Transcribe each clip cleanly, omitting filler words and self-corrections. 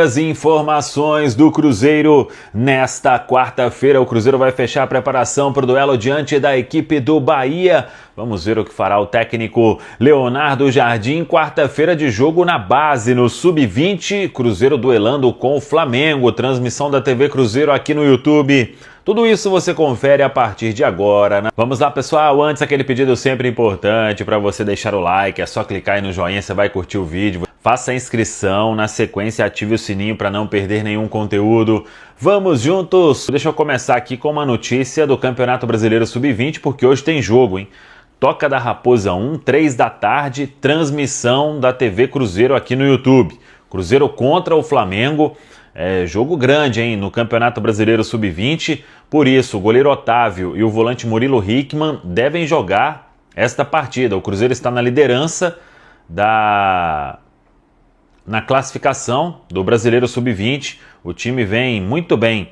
As informações do Cruzeiro nesta quarta-feira. O Cruzeiro vai fechar a preparação para o duelo diante da equipe do Bahia. Vamos ver o que fará o técnico Leonardo Jardim. Quarta-feira de jogo na base, no Sub-20. Cruzeiro duelando com o Flamengo. Transmissão da TV Cruzeiro aqui no YouTube. Tudo isso você confere a partir de agora, né? Vamos lá, pessoal. Antes, aquele pedido sempre importante para você deixar o like. É só clicar aí no joinha, você vai curtir o vídeo. Faça a inscrição, na sequência ative o sininho para não perder nenhum conteúdo. Vamos juntos! Deixa eu começar aqui com uma notícia do Campeonato Brasileiro Sub-20, porque hoje tem jogo, hein? Toca da Raposa 1, 3 da tarde, transmissão da TV Cruzeiro aqui no YouTube. Cruzeiro contra o Flamengo. É jogo grande, hein, no Campeonato Brasileiro Sub-20. Por isso, o goleiro Otávio e o volante Murilo Hickman devem jogar esta partida. O Cruzeiro está na liderança na classificação do Brasileiro Sub-20. O time vem muito bem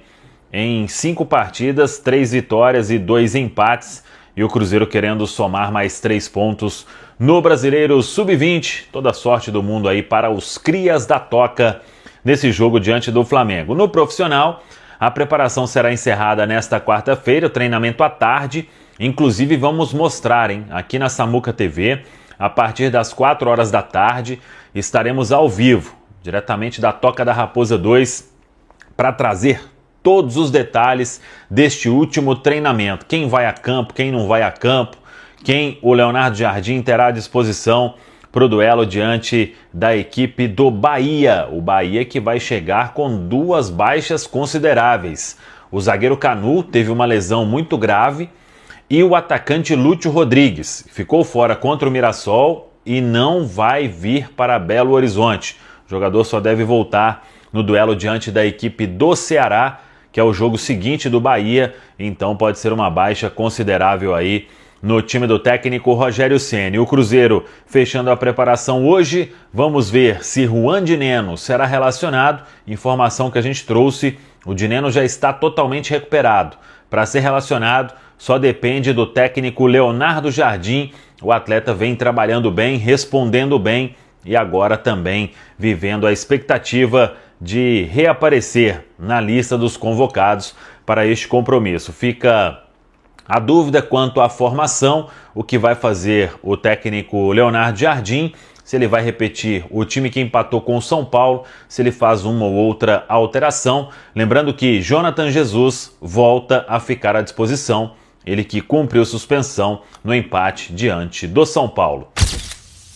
em 5 partidas, 3 vitórias e 2 empates. E o Cruzeiro querendo somar mais 3 pontos no Brasileiro Sub-20. Toda a sorte do mundo aí para os crias da toca nesse jogo diante do Flamengo. No profissional, a preparação será encerrada nesta quarta-feira, o treinamento à tarde. Inclusive vamos mostrar, hein, aqui na Samuca TV, a partir das 4 horas da tarde, estaremos ao vivo, diretamente da Toca da Raposa 2, para trazer todos os detalhes deste último treinamento. Quem vai a campo, quem não vai a campo, quem o Leonardo Jardim terá à disposição para o duelo diante da equipe do Bahia. O Bahia que vai chegar com 2 baixas consideráveis. O zagueiro Canu teve uma lesão muito grave e o atacante Lúcio Rodrigues ficou fora contra o Mirassol e não vai vir para Belo Horizonte. O jogador só deve voltar no duelo diante da equipe do Ceará, que é o jogo seguinte do Bahia, então pode ser uma baixa considerável aí no time do técnico Rogério Ceni. O Cruzeiro fechando a preparação hoje. Vamos ver se Juan Dinenno será relacionado. Informação que a gente trouxe, o Dinenno já está totalmente recuperado. Para ser relacionado, só depende do técnico Leonardo Jardim. O atleta vem trabalhando bem, respondendo bem e agora também vivendo a expectativa de reaparecer na lista dos convocados para este compromisso. Fica a dúvida quanto à formação, o que vai fazer o técnico Leonardo Jardim, se ele vai repetir o time que empatou com o São Paulo, se ele faz uma ou outra alteração. Lembrando que Jonathan Jesus volta a ficar à disposição, ele que cumpriu suspensão no empate diante do São Paulo.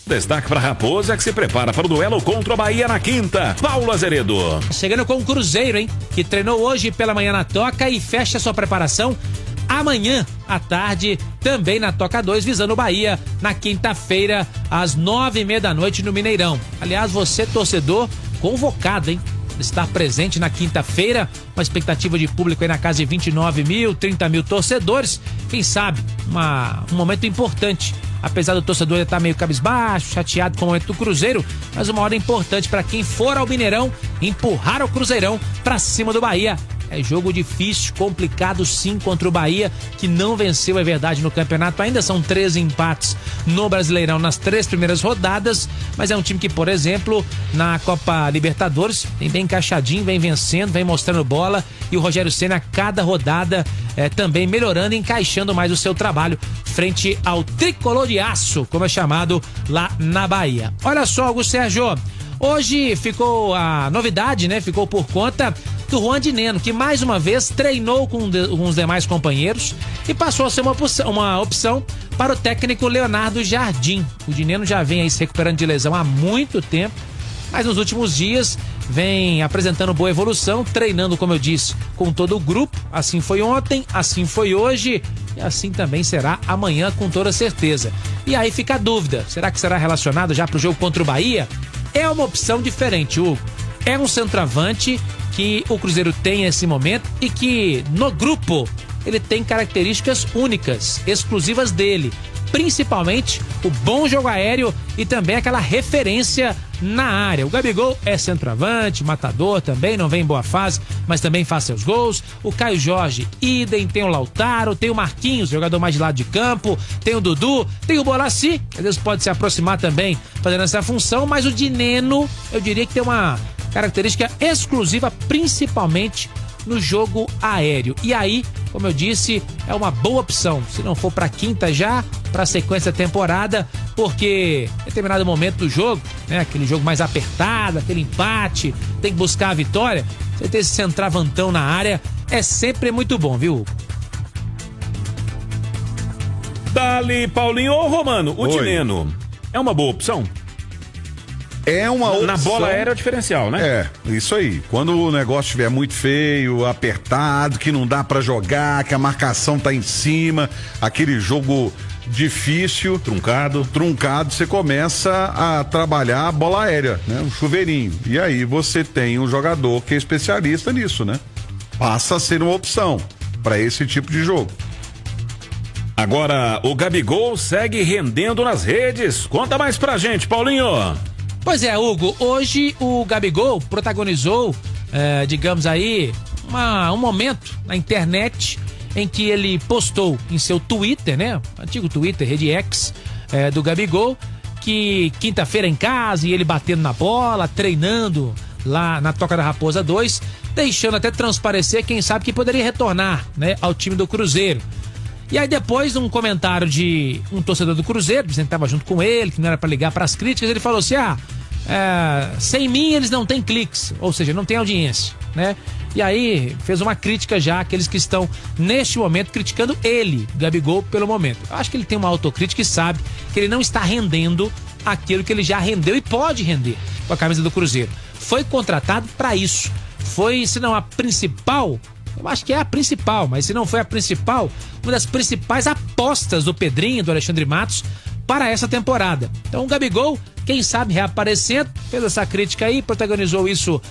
Destaque para a Raposa, que se prepara para o duelo contra o Bahia na quinta. Paulo Azeredo. Chegando com o Cruzeiro, hein? Que treinou hoje pela manhã na Toca e fecha sua preparação amanhã à tarde, também na Toca 2, visando o Bahia na quinta-feira, às 9h30 da noite no Mineirão. Aliás, você, torcedor, convocado, hein? Estar presente na quinta-feira, uma expectativa de público aí na casa de 29 mil, 30 mil torcedores. Quem sabe, um momento importante. Apesar do torcedor estar meio cabisbaixo, chateado com o momento do Cruzeiro, mas uma hora importante para quem for ao Mineirão, empurrar o Cruzeirão para cima do Bahia. É jogo difícil, complicado sim contra o Bahia, que não venceu, é verdade, no campeonato. Ainda são 13 empates no Brasileirão nas 3 primeiras rodadas, mas é um time que, por exemplo, na Copa Libertadores, vem bem encaixadinho, vem vencendo, vem mostrando bola, e o Rogério Ceni a cada rodada também melhorando e encaixando mais o seu trabalho frente ao tricolor de aço, como é chamado lá na Bahia. Olha só, Augusto Sérgio, hoje ficou a novidade, né? Ficou por conta do Juan Dinenno, que mais uma vez treinou com os demais companheiros e passou a ser uma opção para o técnico Leonardo Jardim. O Dinenno já vem aí se recuperando de lesão há muito tempo, mas nos últimos dias vem apresentando boa evolução, treinando, como eu disse, com todo o grupo. Assim foi ontem, assim foi hoje e assim também será amanhã, com toda certeza. E aí fica a dúvida, será que será relacionado já para o jogo contra o Bahia? É uma opção diferente, Hugo. É um centroavante que o Cruzeiro tem nesse momento e que no grupo ele tem características únicas, exclusivas dele. Principalmente o bom jogo aéreo e também aquela referência na área. O Gabigol é centroavante, matador também, não vem em boa fase, mas também faz seus gols. O Caio Jorge, idem, tem o Lautaro, tem o Marquinhos, jogador mais de lado de campo, tem o Dudu, tem o Bolassi, que às vezes pode se aproximar também fazendo essa função, mas o Dinenno, eu diria que tem uma característica exclusiva, principalmente no jogo aéreo. E aí, como eu disse, é uma boa opção. Se não for para quinta já, para a sequência da temporada, porque em determinado momento do jogo, né, aquele jogo mais apertado, aquele empate, tem que buscar a vitória, você ter esse centravantão na área é sempre muito bom, viu? Dali, Paulinho. Ô, Romano, o Dineno é uma boa opção? É uma opção. Na bola aérea é o diferencial, né? É, isso aí. Quando o negócio estiver muito feio, apertado, que não dá pra jogar, que a marcação tá em cima, aquele jogo difícil, truncado, você começa a trabalhar a bola aérea, né? Um chuveirinho. E aí você tem um jogador que é especialista nisso, né? Passa a ser uma opção para esse tipo de jogo. Agora, o Gabigol segue rendendo nas redes. Conta mais pra gente, Paulinho. Pois é, Hugo, hoje o Gabigol protagonizou, digamos aí, um momento na internet em que ele postou em seu Twitter, né? Antigo Twitter, rede X, do Gabigol, que quinta-feira em casa e ele batendo na bola, treinando lá na Toca da Raposa 2, deixando até transparecer, quem sabe, que poderia retornar, né, ao time do Cruzeiro. E aí depois, num comentário de um torcedor do Cruzeiro, dizendo que estava junto com ele, que não era para ligar para as críticas, ele falou assim, sem mim eles não têm cliques, ou seja, não tem audiência, né? E aí fez uma crítica já àqueles que estão neste momento criticando ele, Gabigol, pelo momento. Eu acho que ele tem uma autocrítica e sabe que ele não está rendendo aquilo que ele já rendeu e pode render com a camisa do Cruzeiro. Foi contratado para isso. Foi, se não a principal, eu acho que é a principal, mas se não foi a principal, uma das principais apostas do Pedrinho, do Alexandre Matos, para essa temporada. Então o Gabigol, quem sabe reaparecendo, fez essa crítica aí, protagonizou isso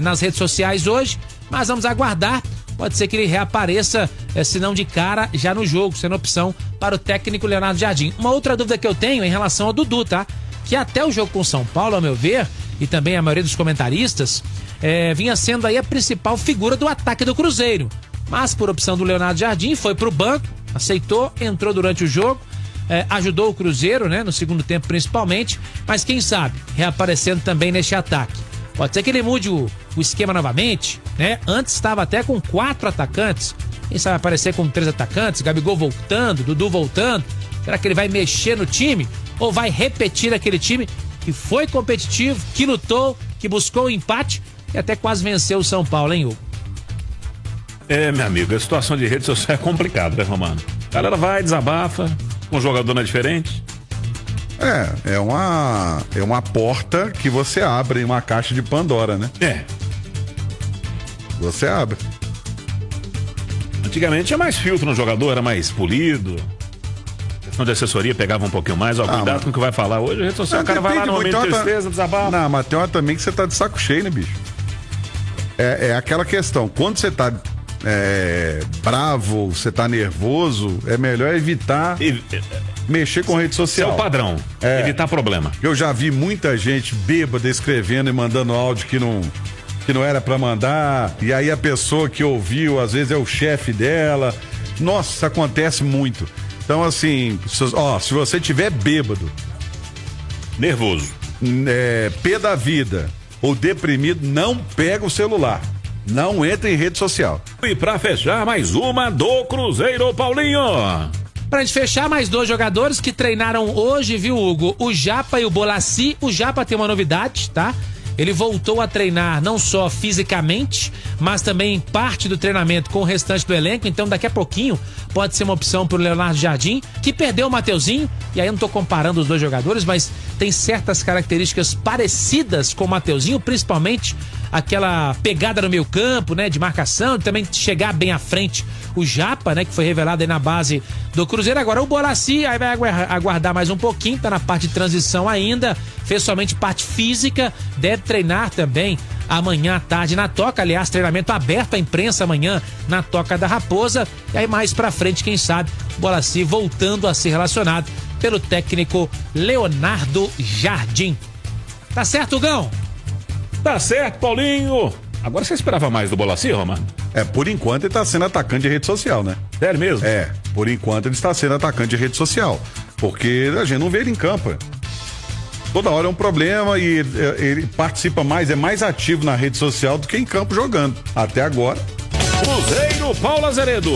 nas redes sociais hoje, mas vamos aguardar. Pode ser que ele reapareça, se não de cara, já no jogo, sendo opção para o técnico Leonardo Jardim. Uma outra dúvida que eu tenho é em relação ao Dudu, tá? Que até o jogo com o São Paulo, ao meu ver, e também a maioria dos comentaristas, vinha sendo aí a principal figura do ataque do Cruzeiro. Mas por opção do Leonardo Jardim, foi pro banco, aceitou, entrou durante o jogo, ajudou o Cruzeiro, né, no segundo tempo principalmente, mas quem sabe, reaparecendo também neste ataque. Pode ser que ele mude o esquema novamente, né? Antes estava até com 4 atacantes, quem sabe aparecer com 3 atacantes, Gabigol voltando, Dudu voltando. Será que ele vai mexer no time ou vai repetir aquele time que foi competitivo, que lutou, que buscou o empate e até quase venceu o São Paulo, hein, Hugo? Meu amigo, a situação de rede social é complicada, né, Romano? A galera vai, desabafa, um jogador não é diferente. É uma porta que você abre em uma caixa de Pandora, né? Você abre. Antigamente tinha mais filtro no jogador, era mais polido. A questão de assessoria pegava um pouquinho mais. Cuidado com o que vai falar hoje. A rede social, o cara vai lá no momento de tristeza, desabafa. Não, mas tem uma também que você tá de saco cheio, né, bicho? É aquela questão. Quando você tá bravo, você tá nervoso, é melhor evitar mexer com rede social. É o padrão. Evitar problema. Eu já vi muita gente bêbada escrevendo e mandando áudio que não era pra mandar, e aí a pessoa que ouviu, às vezes é o chefe dela. Nossa, isso acontece muito. Então, assim, se você tiver bêbado, nervoso, pé da vida ou deprimido, não pega o celular. Não entra em rede social. E pra fechar, mais uma do Cruzeiro, Paulinho. Pra gente fechar, mais 2 jogadores que treinaram hoje, viu, Hugo? O Japa e o Bolassi. O Japa tem uma novidade, tá? Ele voltou a treinar não só fisicamente, mas também parte do treinamento com o restante do elenco. Então daqui a pouquinho pode ser uma opção pro Leonardo Jardim, que perdeu o Mateuzinho. E aí eu não tô comparando os 2 jogadores, mas tem certas características parecidas com o Mateuzinho, principalmente aquela pegada no meio campo, né, de marcação, de também chegar bem à frente. O Japa, né, que foi revelado aí na base do Cruzeiro. Agora o Bolassi, aí vai aguardar mais um pouquinho, tá na parte de transição ainda, fez somente parte física, deve treinar também amanhã à tarde na Toca. Aliás, treinamento aberto à imprensa amanhã na Toca da Raposa. E aí mais pra frente, quem sabe, o Bolassi voltando a ser relacionado pelo técnico Leonardo Jardim. Tá certo, Gão? Tá certo, Paulinho. Agora você esperava mais do Bolassi, Romano? Por enquanto ele tá sendo atacante de rede social, né? Sério mesmo? Por enquanto ele está sendo atacante de rede social. Porque a gente não vê ele em campo. Toda hora é um problema e ele participa mais, é mais ativo na rede social do que em campo jogando. Até agora. Cruzeiro, Paulo Azeredo.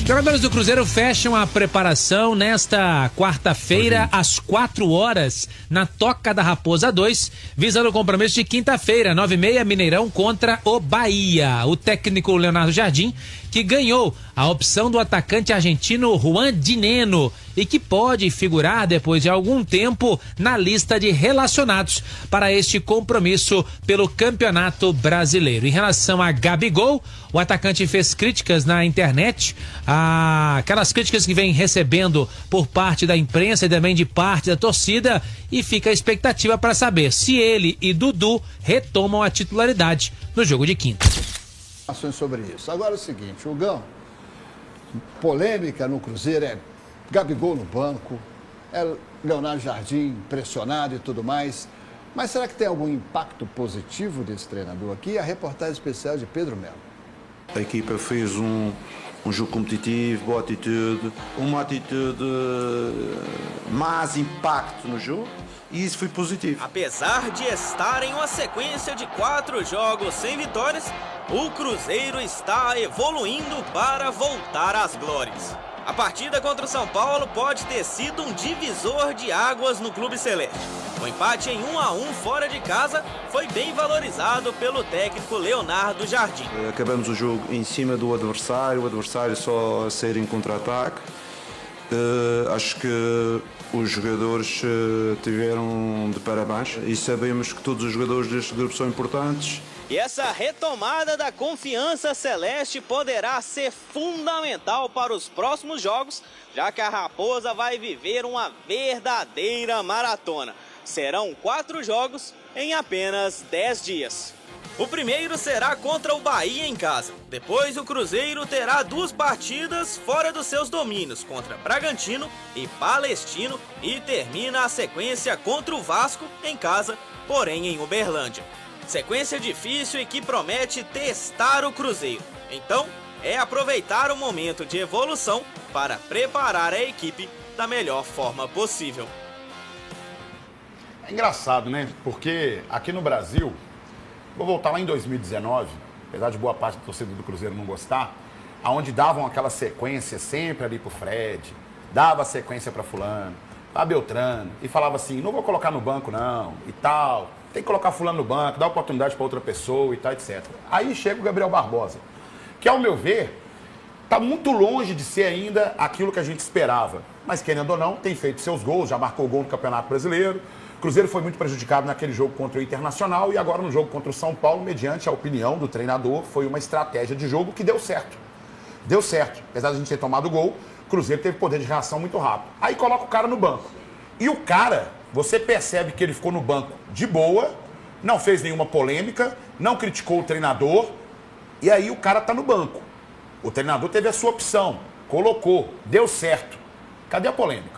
Jogadores do Cruzeiro fecham a preparação nesta quarta-feira, às 4 horas, na Toca da Raposa 2, visando o compromisso de quinta-feira, 9h30, Mineirão contra o Bahia. O técnico Leonardo Jardim, que ganhou a opção do atacante argentino Juan Dineno e que pode figurar depois de algum tempo na lista de relacionados para este compromisso pelo Campeonato Brasileiro. Em relação a Gabigol, o atacante fez críticas na internet, aquelas críticas que vem recebendo por parte da imprensa e também de parte da torcida, e fica a expectativa para saber se ele e Dudu retomam a titularidade no jogo de quinta. Sobre isso. Agora é o seguinte, Hugão, polêmica no Cruzeiro é Gabigol no banco, é Leonardo Jardim pressionado e tudo mais, mas será que tem algum impacto positivo desse treinador aqui? A reportagem especial de Pedro Melo. A equipa fez um jogo competitivo, boa atitude, uma atitude mais impacto no jogo, e isso foi positivo. Apesar de estar em uma sequência de 4 jogos sem vitórias, o Cruzeiro está evoluindo para voltar às glórias. A partida contra o São Paulo pode ter sido um divisor de águas no Clube Celeste. O empate em 1-1 fora de casa foi bem valorizado pelo técnico Leonardo Jardim. Acabamos o jogo em cima do adversário, o adversário só a ser em contra-ataque. Acho que os jogadores tiveram de parabéns e sabemos que todos os jogadores deste grupo são importantes. E essa retomada da confiança celeste poderá ser fundamental para os próximos jogos, já que a Raposa vai viver uma verdadeira maratona. Serão 4 jogos em apenas 10 dias. O primeiro será contra o Bahia em casa. Depois o Cruzeiro terá 2 partidas fora dos seus domínios, contra Bragantino e Palestino, e termina a sequência contra o Vasco em casa, porém em Uberlândia. Sequência difícil e que promete testar o Cruzeiro. Então, é aproveitar o momento de evolução para preparar a equipe da melhor forma possível. É engraçado, né? Porque aqui no Brasil, vou voltar lá em 2019, apesar de boa parte da torcida do Cruzeiro não gostar, aonde davam aquela sequência sempre ali pro Fred, dava sequência para fulano, para Beltrano, e falava assim, não vou colocar no banco não, e tal, tem que colocar fulano no banco, dar oportunidade para outra pessoa e tal, etc. Aí chega o Gabriel Barbosa, que ao meu ver, tá muito longe de ser ainda aquilo que a gente esperava. Mas querendo ou não, tem feito seus gols, já marcou gol no Campeonato Brasileiro. O Cruzeiro foi muito prejudicado naquele jogo contra o Internacional e agora no jogo contra o São Paulo, mediante a opinião do treinador, foi uma estratégia de jogo que deu certo. Deu certo. Apesar de a gente ter tomado gol, o Cruzeiro teve poder de reação muito rápido. Aí coloca o cara no banco. E o cara, você percebe que ele ficou no banco de boa, não fez nenhuma polêmica, não criticou o treinador, e aí o cara tá no banco. O treinador teve a sua opção, colocou, deu certo. Cadê a polêmica?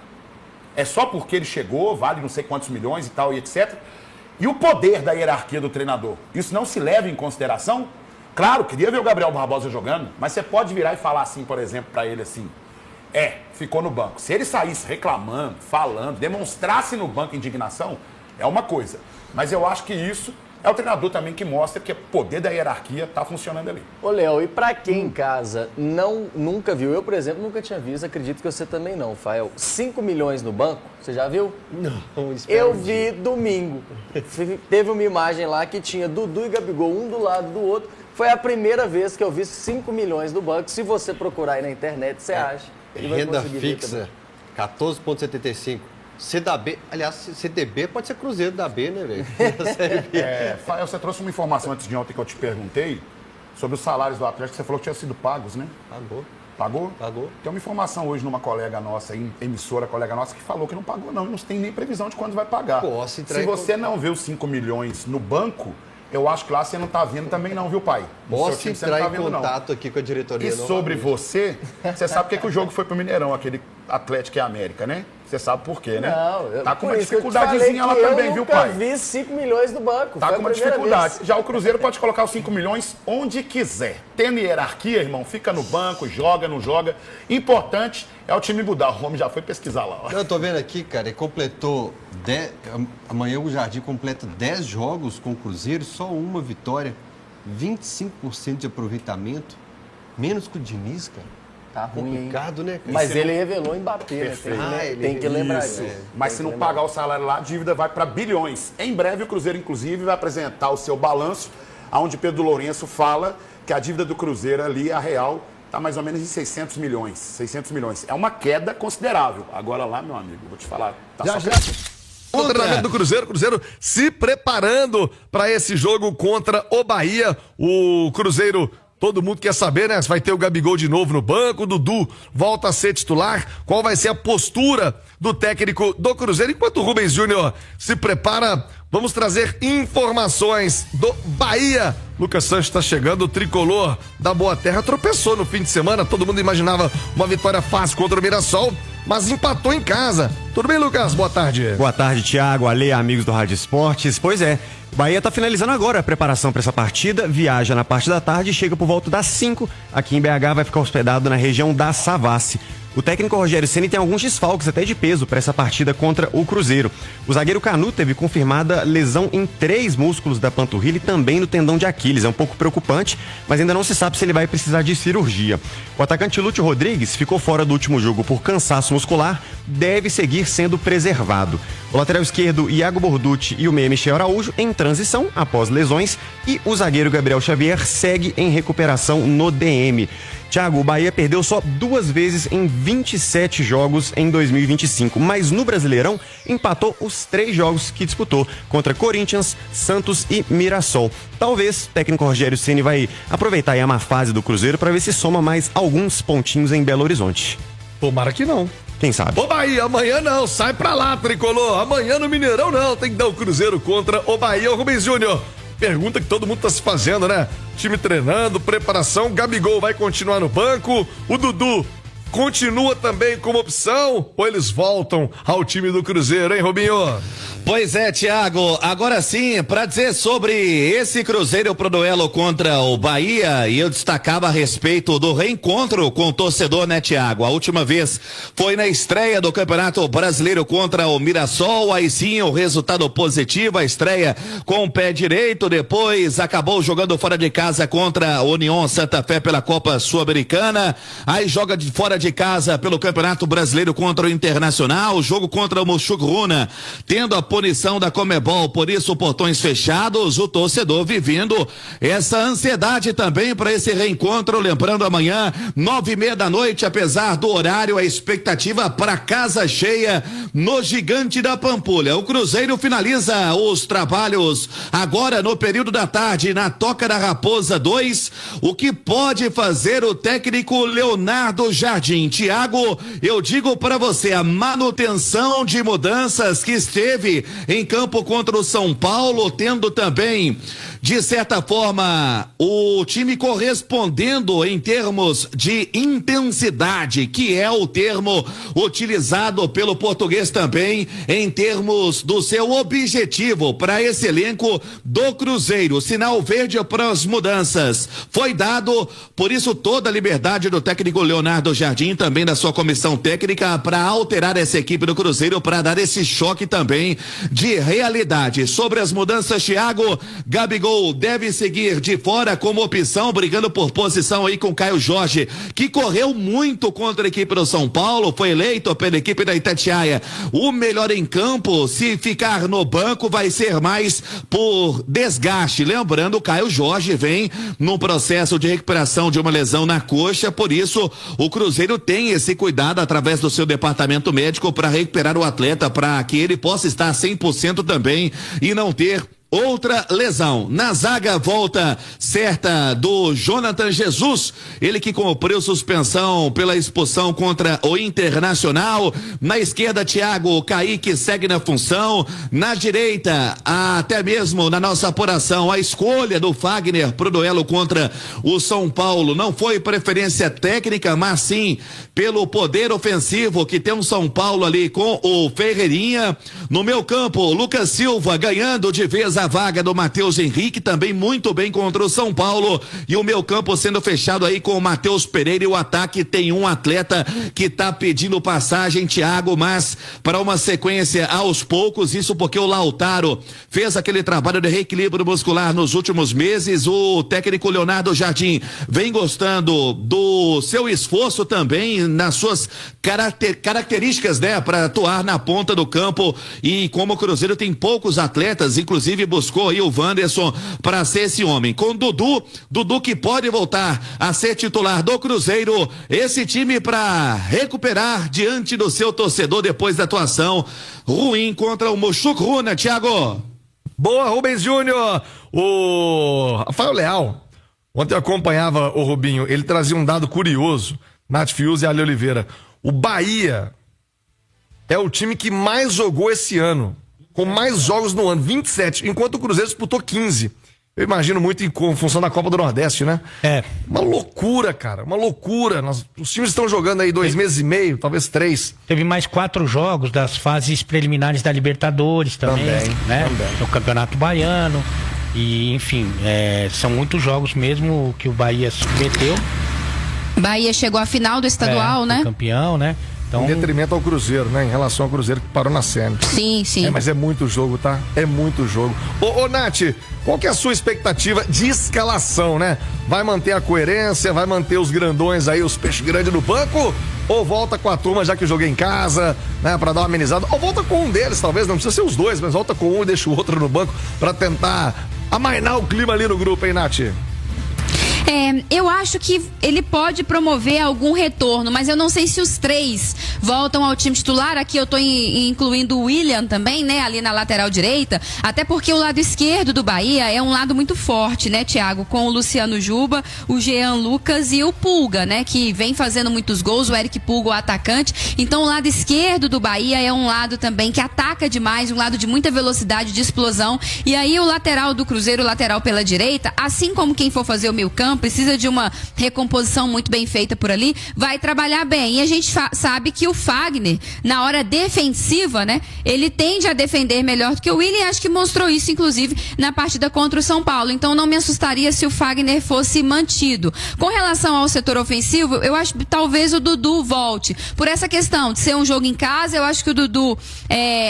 É só porque ele chegou, vale não sei quantos milhões e tal, e etc. E o poder da hierarquia do treinador? Isso não se leva em consideração? Claro, queria ver o Gabriel Barbosa jogando, mas você pode virar e falar assim, por exemplo, para ele assim, ficou no banco. Se ele saísse reclamando, falando, demonstrasse no banco indignação, é uma coisa. Mas eu acho que isso é o treinador também que mostra que o poder da hierarquia está funcionando ali. Ô, Léo, e pra quem em casa nunca viu, eu, por exemplo, nunca tinha visto, acredito que você também não, Fael, 5 milhões no banco, você já viu? Não, eu vi domingo. Teve uma imagem lá que tinha Dudu e Gabigol, um do lado do outro. Foi a primeira vez que eu vi 5 milhões no banco. Se você procurar aí na internet, você acha. Renda fixa, 14,75. CDB, aliás, CDB pode ser Cruzeiro da B, né, velho? Fael, você trouxe uma informação antes de ontem que eu te perguntei sobre os salários do Atlético, você falou que tinham sido pagos, né? Pagou. Pagou? Pagou. Tem uma informação hoje numa colega nossa, emissora colega nossa, que falou que não pagou, não tem nem previsão de quando vai pagar. Posso entrar Se você não vê os 5 milhões no banco, eu acho que lá você não tá vendo também não, viu, pai? Posso entrar em contato aqui com a diretoria. E sobre você sabe o que o jogo foi pro Mineirão, aquele Atlético e América, né? Você sabe por quê, né? Não, tá com uma dificuldadezinha lá também, viu, pai? Eu nunca vi 5 milhões no banco. Tá Foi com uma dificuldade. Já o Cruzeiro pode colocar os 5 milhões onde quiser. Tendo hierarquia, irmão, fica no banco, joga, não joga. Importante é o time mudar. O homem já foi pesquisar lá. Ó. Eu tô vendo aqui, cara, ele completou amanhã o Jardim completa 10 jogos com o Cruzeiro, só uma vitória, 25% de aproveitamento, menos que o Diniz, cara. Tá ruim, complicado, né? Cara? Mas ele revelou o Mbappé, né? Tem que lembrar disso. Mas se não pagar o salário lá, a dívida vai para bilhões. Em breve, o Cruzeiro, inclusive, vai apresentar o seu balanço, onde Pedro Lourenço fala que a dívida do Cruzeiro ali, a real, está mais ou menos em 600 milhões. 600 milhões. É uma queda considerável. Agora lá, meu amigo, vou te falar. Tá já. O treinamento do Cruzeiro se preparando para esse jogo contra o Bahia. O Cruzeiro, todo mundo quer saber, né? Se vai ter o Gabigol de novo no banco, o Dudu volta a ser titular. Qual vai ser a postura do técnico do Cruzeiro? Enquanto o Rubens Júnior se prepara, vamos trazer informações do Bahia. Lucas Santos está chegando, o tricolor da Boa Terra tropeçou no fim de semana. Todo mundo imaginava uma vitória fácil contra o Mirassol, mas empatou em casa. Tudo bem, Lucas? Boa tarde. Boa tarde, Thiago, Ale, amigos do Rádio Esportes. Pois é, o Bahia está finalizando agora a preparação para essa partida, viaja na parte da tarde e chega por volta das 5. Aqui em BH vai ficar hospedado na região da Savassi. O técnico Rogério Ceni tem alguns desfalques até de peso para essa partida contra o Cruzeiro. O zagueiro Canu teve confirmada lesão em 3 músculos da panturrilha e também no tendão de Aquiles. É um pouco preocupante, mas ainda não se sabe se ele vai precisar de cirurgia. O atacante Lúcio Rodrigues ficou fora do último jogo por cansaço muscular, deve seguir sendo preservado. O lateral esquerdo Iago Borducci e o meia Michel Araújo em transição após lesões e o zagueiro Gabriel Xavier segue em recuperação no DM. Thiago, o Bahia perdeu só 2 vezes em 27 jogos em 2025, mas no Brasileirão empatou os 3 jogos que disputou contra Corinthians, Santos e Mirassol. Talvez o técnico Rogério Ceni vai aproveitar aí a má fase do Cruzeiro para ver se soma mais alguns pontinhos em Belo Horizonte. Tomara que não. Quem sabe? Ô Bahia, amanhã não, sai pra lá, tricolor. Amanhã no Mineirão não, tem que dar o Cruzeiro contra o Bahia. Ô Rubens Júnior, pergunta que todo mundo tá se fazendo, né? Time treinando, preparação, Gabigol vai continuar no banco, o Dudu continua também como opção ou eles voltam ao time do Cruzeiro, hein, Robinho? Pois é, Thiago, agora sim, para dizer sobre esse Cruzeiro pro duelo contra o Bahia, e eu destacava a respeito do reencontro com o torcedor, né, Thiago? A última vez foi na estreia do Campeonato Brasileiro contra o Mirassol, aí sim o resultado positivo, a estreia com o pé direito, depois acabou jogando fora de casa contra a União Santa Fé pela Copa Sul-Americana, aí joga de fora de casa pelo Campeonato Brasileiro contra o Internacional, jogo contra o Muxugruna, tendo a punição da Comebol, por isso portões fechados, o torcedor vivendo essa ansiedade também para esse reencontro, lembrando amanhã 9:30 da noite, apesar do horário, a expectativa para casa cheia no Gigante da Pampulha. O Cruzeiro finaliza os trabalhos agora no período da tarde na Toca da Raposa 2, o que pode fazer o técnico Leonardo Jardim. Thiago, eu digo para você, a manutenção de mudanças que esteve em campo contra o São Paulo, tendo também, de certa forma, o time correspondendo em termos de intensidade, que é o termo utilizado pelo português também, em termos do seu objetivo para esse elenco do Cruzeiro. Sinal verde para as mudanças foi dado, por isso toda a liberdade do técnico Leonardo Jardim, também da sua comissão técnica, para alterar essa equipe do Cruzeiro, para dar esse choque também de realidade. Sobre as mudanças, Thiago, Gabigol deve seguir de fora como opção, brigando por posição aí com Caio Jorge, que correu muito contra a equipe do São Paulo, foi eleito pela equipe da Itatiaia o melhor em campo. Se ficar no banco vai ser mais por desgaste, lembrando, Caio Jorge vem num processo de recuperação de uma lesão na coxa, por isso o Cruzeiro tem esse cuidado através do seu departamento médico para recuperar o atleta, para que ele possa estar 100% também e não ter outra lesão. Na zaga, volta certa do Jonathan Jesus, ele que cumpriu suspensão pela expulsão contra o Internacional. Na esquerda, Thiago Kaique segue na função. Na direita, até mesmo na nossa apuração, a escolha do Fagner pro duelo contra o São Paulo não foi preferência técnica, mas sim pelo poder ofensivo que tem um São Paulo ali com o Ferreirinha. No meu campo, Lucas Silva ganhando de vez a vaga do Matheus Henrique, também muito bem contra o São Paulo, e o meu campo sendo fechado aí com o Matheus Pereira, e o ataque tem um atleta que tá pedindo passagem, Thiago, mas para uma sequência aos poucos, isso porque o Lautaro fez aquele trabalho de reequilíbrio muscular nos últimos meses. O técnico Leonardo Jardim vem gostando do seu esforço também nas suas características, né, para atuar na ponta do campo, e como o Cruzeiro tem poucos atletas, inclusive buscou aí o Wanderson para ser esse homem. Com Dudu que pode voltar a ser titular do Cruzeiro, esse time para recuperar diante do seu torcedor depois da atuação ruim contra o Mochucruna, Thiago. Boa, Rubens Júnior. O Rafael Leal, ontem eu acompanhava o Rubinho, ele trazia um dado curioso, Nath Fius e Ale Oliveira. O Bahia é o time que mais jogou esse ano, com mais jogos no ano, 27, enquanto o Cruzeiro disputou 15. Eu imagino muito em função da Copa do Nordeste, né? É. Uma loucura, cara, uma loucura. Os times estão jogando aí 2 meses e meio, talvez 3. Teve mais 4 jogos das fases preliminares da Libertadores também, né? Também. No Campeonato Baiano. E, enfim, são muitos jogos mesmo que o Bahia submeteu. Bahia chegou à final do estadual, né? Campeão, né? Então... Em detrimento ao Cruzeiro, né? Em relação ao Cruzeiro que parou na série. Sim, sim. Mas é muito jogo, tá? É muito jogo. Ô, Nath, qual que é a sua expectativa de escalação, né? Vai manter a coerência, vai manter os grandões aí, os peixes grandes no banco? Ou volta com a turma, já que joguei em casa, né? Pra dar uma amenizada? Ou volta com um deles, talvez, não precisa ser os dois, mas volta com um e deixa o outro no banco pra tentar amainar o clima ali no grupo, hein, Nath? Eu acho que ele pode promover algum retorno, mas eu não sei se os 3 voltam ao time titular. Aqui eu tô incluindo o William também, né? Ali na lateral direita, até porque o lado esquerdo do Bahia é um lado muito forte, né, Thiago? Com o Luciano Juba, o Jean Lucas e o Pulga, né? Que vem fazendo muitos gols, o Eric Pulga, o atacante. Então o lado esquerdo do Bahia é um lado também que ataca demais, um lado de muita velocidade, de explosão. E aí o lateral do Cruzeiro, o lateral pela direita, assim como quem for fazer o meio campo, precisa de uma recomposição muito bem feita por ali, vai trabalhar bem. E a gente sabe que o Fagner, na hora defensiva, né, ele tende a defender melhor do que o William, acho que mostrou isso, inclusive, na partida contra o São Paulo. Então não me assustaria se o Fagner fosse mantido. Com relação ao setor ofensivo, eu acho que talvez o Dudu volte. Por essa questão de ser um jogo em casa, eu acho que o Dudu,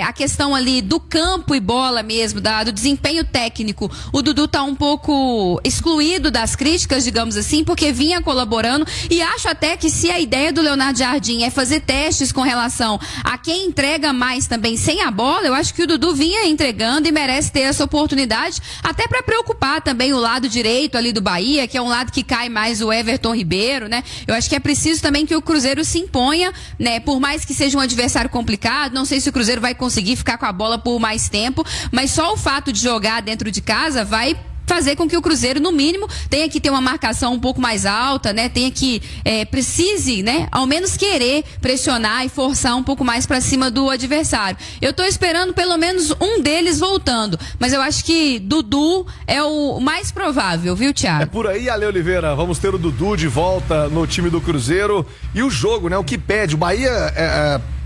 a questão ali do campo e bola mesmo, do desempenho técnico, o Dudu tá um pouco excluído das críticas, digamos assim, porque vinha colaborando, e acho até que se a ideia do Leonardo Jardim é fazer testes com relação a quem entrega mais também sem a bola, eu acho que o Dudu vinha entregando e merece ter essa oportunidade, até para preocupar também o lado direito ali do Bahia, que é um lado que cai mais o Everton Ribeiro, né? Eu acho que é preciso também que o Cruzeiro se imponha, né? Por mais que seja um adversário complicado, não sei se o Cruzeiro vai conseguir ficar com a bola por mais tempo, mas só o fato de jogar dentro de casa vai fazer com que o Cruzeiro, no mínimo, tenha que ter uma marcação um pouco mais alta, né? Tenha que, precise, né? Ao menos querer pressionar e forçar um pouco mais para cima do adversário. Eu tô esperando pelo menos um deles voltando, mas eu acho que Dudu é o mais provável, viu, Thiago? É por aí, Ale Oliveira, vamos ter o Dudu de volta no time do Cruzeiro, e o jogo, né? O que pede, o Bahia,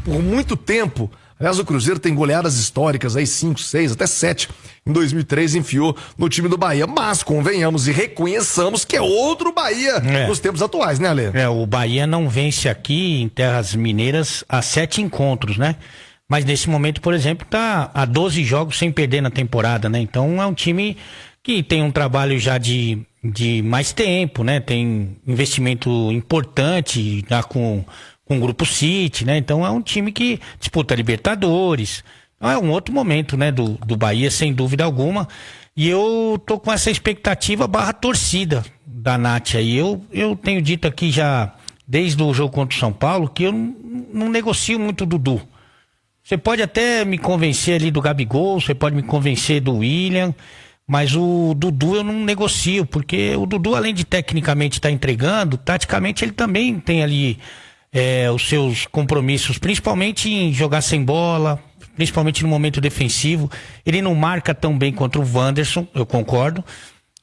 por muito tempo, aliás, o Cruzeiro tem goleadas históricas aí, 5, 6, até 7. Em 2003 enfiou no time do Bahia. Mas convenhamos e reconheçamos que é outro Bahia nos tempos atuais, né, Ale? O Bahia não vence aqui em terras mineiras há 7 encontros, né? Mas nesse momento, por exemplo, tá há 12 jogos sem perder na temporada, né? Então é um time que tem um trabalho já de mais tempo, né? Tem investimento importante já com o Grupo City, né? Então é um time que disputa Libertadores. Então é um outro momento, né? Do Bahia, sem dúvida alguma. E eu tô com essa expectativa / torcida da Nath aí. Eu tenho dito aqui já, desde o jogo contra o São Paulo, que eu não negocio muito o Dudu. Você pode até me convencer ali do Gabigol, você pode me convencer do William, mas o Dudu eu não negocio, porque o Dudu, além de tecnicamente estar entregando, taticamente ele também tem ali os seus compromissos, principalmente em jogar sem bola, principalmente no momento defensivo. Ele não marca tão bem contra o Wanderson, eu concordo,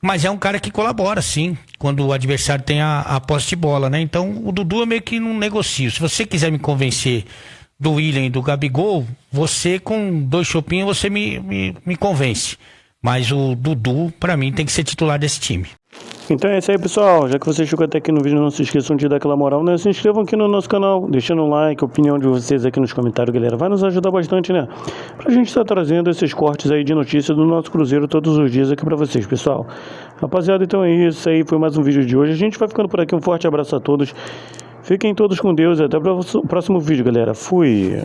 mas é um cara que colabora, sim, quando o adversário tem a posse de bola, né? Então o Dudu eu meio que não negocio. Se você quiser me convencer do William e do Gabigol, você com 2 chopinhos você me convence. Mas o Dudu, pra mim, tem que ser titular desse time. Então é isso aí, pessoal. Já que você chegou até aqui no vídeo, não se esqueçam de dar aquela moral, né? Se inscrevam aqui no nosso canal, deixando um like, a opinião de vocês aqui nos comentários, galera. Vai nos ajudar bastante, né? Pra gente estar trazendo esses cortes aí de notícias do nosso Cruzeiro todos os dias aqui pra vocês, pessoal. Rapaziada, então é isso aí. Foi mais um vídeo de hoje. A gente vai ficando por aqui. Um forte abraço a todos. Fiquem todos com Deus e até o próximo vídeo, galera. Fui!